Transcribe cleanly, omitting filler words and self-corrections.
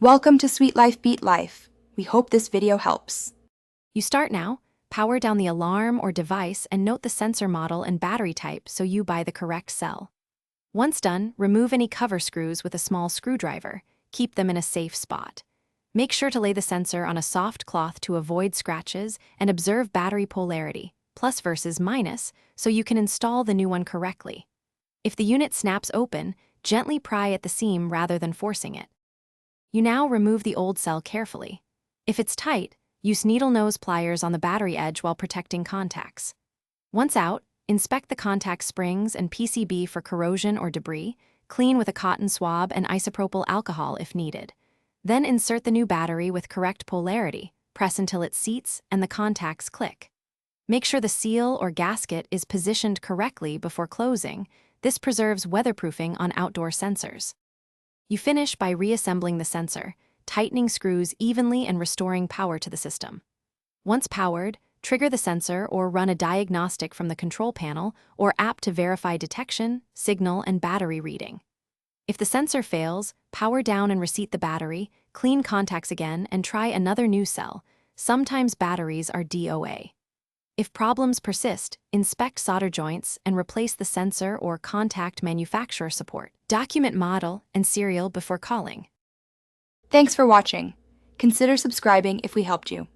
Welcome to Sweet Life Beat Life. We hope this video helps. You start now, power down the alarm or device and note the sensor model and battery type so you buy the correct cell. Once done, remove any cover screws with a small screwdriver. Keep them in a safe spot. Make sure to lay the sensor on a soft cloth to avoid scratches and observe battery polarity, plus versus minus, so you can install the new one correctly. If the unit snaps open, gently pry at the seam rather than forcing it. You now remove the old cell carefully. If it's tight, use needle nose pliers on the battery edge while protecting contacts. Once out, inspect the contact springs and PCB for corrosion or debris, clean with a cotton swab and isopropyl alcohol if needed. Then insert the new battery with correct polarity, press until it seats and the contacts click. Make sure the seal or gasket is positioned correctly before closing. This preserves weatherproofing on outdoor sensors. You finish by reassembling the sensor, tightening screws evenly and restoring power to the system. Once powered, trigger the sensor or run a diagnostic from the control panel or app to verify detection, signal, and battery reading. If the sensor fails, power down and reseat the battery, clean contacts again, and try another new cell. Sometimes batteries are DOA. If problems persist, inspect solder joints and replace the sensor or contact manufacturer support. Document model and serial before calling. Thanks for watching. Consider subscribing if we helped you.